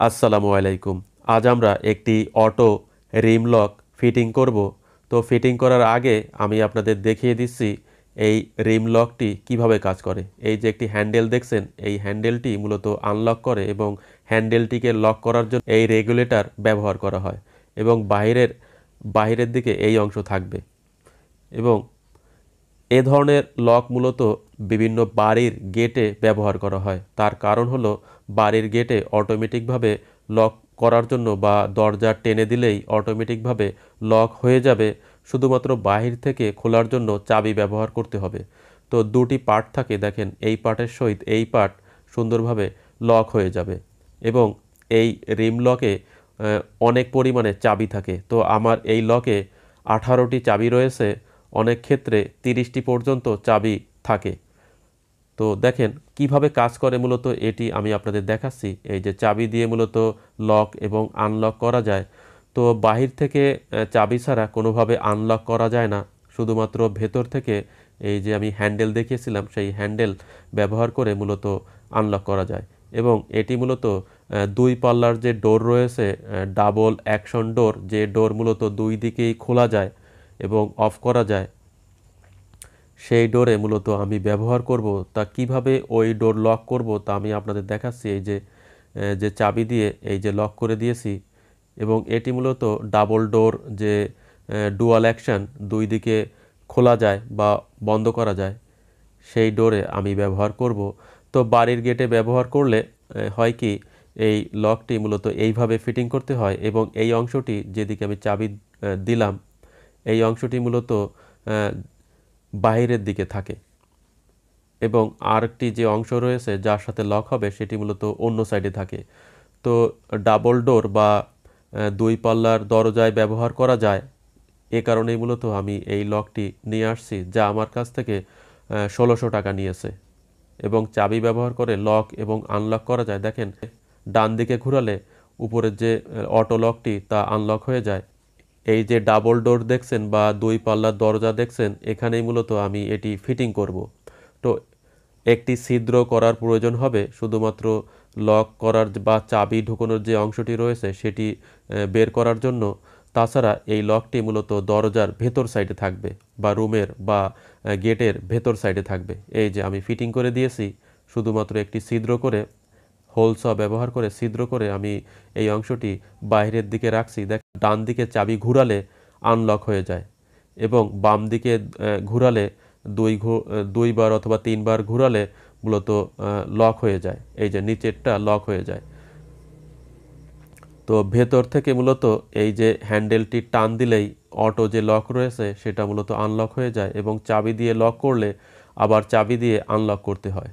আসসালামু আলাইকুম। আজ আমরা একটি অটো রিম লক ফিটিং করব। তো ফিটিং করার আগে আমি আপনাদের দেখিয়ে দিচ্ছি এই রিম লকটি কিভাবে কাজ করে। এই যে একটি হ্যান্ডেল দেখছেন, এই হ্যান্ডেলটি মূলত আনলক করে এবং হ্যান্ডেলটিকে লক করার জন্য এই রেগুলেটর ব্যবহার করা হয় এবং বাহিরের দিকে এই অংশ থাকবে এবং এ ধরনের লক মূলত বিভিন্ন বাড়ির গেটে ব্যবহার করা হয়। তার কারণ হলো বাড়ির গেটে অটোমেটিকভাবে লক করার জন্য বা দরজা টেনে দিলেই অটোমেটিকভাবে লক হয়ে যাবে, শুধুমাত্র বাহির থেকে খোলার জন্য চাবি ব্যবহার করতে হবে। তো দুটি পার্ট থাকে, দেখেন এই পার্টের সহিত এই পার্ট সুন্দরভাবে লক হয়ে যাবে এবং এই রিম লকে অনেক পরিমাণে চাবি থাকে। তো আমার এই লকে 18টি চাবি রয়েছে, অনেক ক্ষেত্রে 30টি পর্যন্ত চাবি থাকে। তো দেখেন কিভাবে কাজ করে, মূলত এটি আমি আপনাদের দেখাচ্ছি। এই যে চাবি দিয়ে মূলত লক এবং আনলক করা যায়। তো বাহির থেকে চাবি ছাড়া কোনোভাবে আনলক করা যায় না, শুধুমাত্র ভেতর থেকে এই যে আমি হ্যান্ডেল দেখিয়েছিলাম সেই হ্যান্ডেল ব্যবহার করে মূলত আনলক করা যায়। এবং এটি মূলত দুই পাল্লার যে ডোর রয়েছে, ডাবল অ্যাকশন ডোর, যে ডোর মূলত দুই দিকেই খোলা যায় এবং অফ করা যায়, সেই ডোরে মূলত আমি ব্যবহার করব। তা কিভাবে ওই ডোর লক করব তা আমি আপনাদের দেখাচ্ছি। এই যে চাবি দিয়ে এই যে লক করে দিয়েছি এবং এটি মূলত ডাবল ডোর, যে ডুয়াল অ্যাকশন, দুই দিকে খোলা যায় বা বন্ধ করা যায়, সেই ডোরে আমি ব্যবহার করব। তো বাড়ির গেটে ব্যবহার করলে হয় কি, এই লকটি মূলত এইভাবে ফিটিং করতে হয় এবং এই অংশটি যেদিকে আমি চাবি দিলাম, এই অংশটি মূলত বাহিরের দিকে থাকে এবং আরেকটি যে অংশ রয়েছে যার সাথে লক হবে সেটি মূলত অন্য সাইডে থাকে। তো ডাবল ডোর বা দুই পাল্লার দরজায় ব্যবহার করা যায়, এ কারণেই মূলত আমি এই লকটি নিয়ে আসছি, যা আমার কাছ থেকে 1600 টাকা নিয়েছে এবং চাবি ব্যবহার করে লক এবং আনলক করা যায়। দেখেন ডান দিকে ঘোরালে উপরের যে অটো লকটি তা আনলক হয়ে যায়। এই যে ডাবল ডোর দেখছেন বা দুই পাল্লার দরজা দেখছেন, এখানেই মূলত আমি এটি ফিটিং করব। তো একটি ছিদ্র করার প্রয়োজন হবে শুধুমাত্র লক করার বা চাবি ঢোকানোর যে অংশটি রয়েছে সেটি বের করার জন্য। তাছাড়া এই লকটি মূলত দরজার ভেতর সাইডে থাকবে বা রুমের বা গেটের ভেতর সাইডে থাকবে। এই যে আমি ফিটিং করে দিয়েছি, শুধুমাত্র একটি ছিদ্র করে, হোলস ব্যবহার করে ছিদ্র করে আমি এই অংশটি বাইরের দিকে রাখছি। দেখ, ডান দিকে চাবি ঘুরালে আনলক হয়ে যায় এবং বাম দিকে ঘুরালে দুইবার অথবা তিনবার ঘুরালে মূলত লক হয়ে যায়। এই যে নিচেরটা লক হয়ে যায়। তো ভেতর থেকে মূলত এই যে হ্যান্ডেলটি টান দিলেই অটো যে লক রয়েছে সেটা মূলত আনলক হয়ে যায় এবং চাবি দিয়ে লক করলে আবার চাবি দিয়ে আনলক করতে হয়।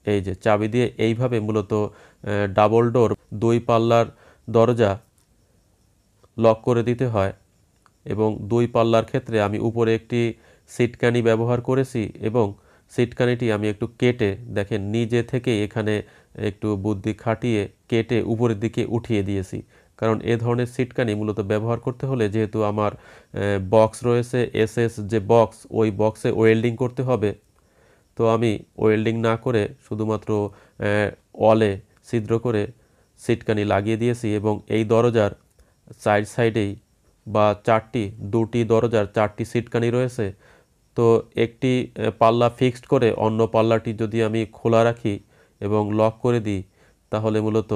এই যে চাবি দিয়ে এইভাবে মূলত ডাবল ডোর দুই পাল্লার দরজা লক করে দিতে হয় এবং দুই পাল্লার ক্ষেত্রে আমি উপরে একটি সিটকানি ব্যবহার করেছি এবং সিটকানিটি আমি একটু কেটে, দেখেন নিজে থেকে এখানে একটু বুদ্ধি খাটিয়ে কেটে উপরের দিকে উঠিয়ে দিয়েছি। কারণ এ ধরনের সিটকানি মূলত ব্যবহার করতে হলে, যেহেতু আমার বক্স রয়েছে এসএস যে বক্স, ওই বক্সে ওয়েল্ডিং করতে হবে। তো আমি ওয়েল্ডিং না করে শুধুমাত্র ওয়ালে ছিদ্র করে সিটকানি লাগিয়ে দিয়েছি এবং এই দরজার সাইডেই বা দুটি দরজার 4টি সিটকানি রয়েছে। তো একটি পাল্লা ফিক্সড করে অন্য পাল্লাটি যদি আমি খোলা রাখি এবং লক করে দিই, তাহলে মূলত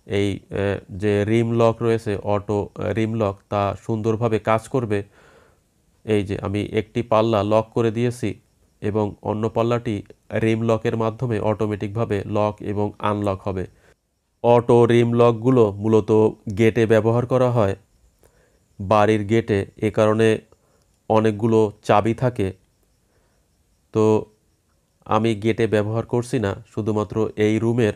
এই যে রিম লক রয়েছে, অটো রিম লক, তা সুন্দরভাবে কাজ করবে। এই যে আমি একটি পাল্লা লক করে দিয়েছি এবং অন্য পাল্লাটি রিম লকের মাধ্যমে অটোমেটিকভাবে লক এবং আনলক হবে। অটো রিম লকগুলো মূলত গেটে ব্যবহার করা হয়, বাড়ির গেটে। এ কারণে অনেকগুলো চাবি থাকে। তো আমি গেটে ব্যবহার করছি না, শুধুমাত্র এই রুমের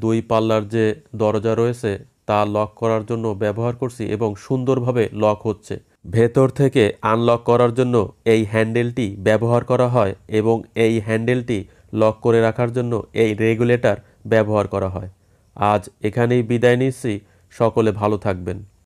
দুই পাল্লার যে দরজা রয়েছে তা লক করার জন্য ব্যবহার করছি এবং সুন্দরভাবে লক হচ্ছে। ভেতর থেকে আনলক করার জন্য এই হ্যান্ডেলটি ব্যবহার করা হয় এবং এই হ্যান্ডেলটি লক করে রাখার জন্য এই রেগুলেটর ব্যবহার করা হয়। আজ এখানেই বিদায় নিচ্ছি, সকলে ভালো থাকবেন।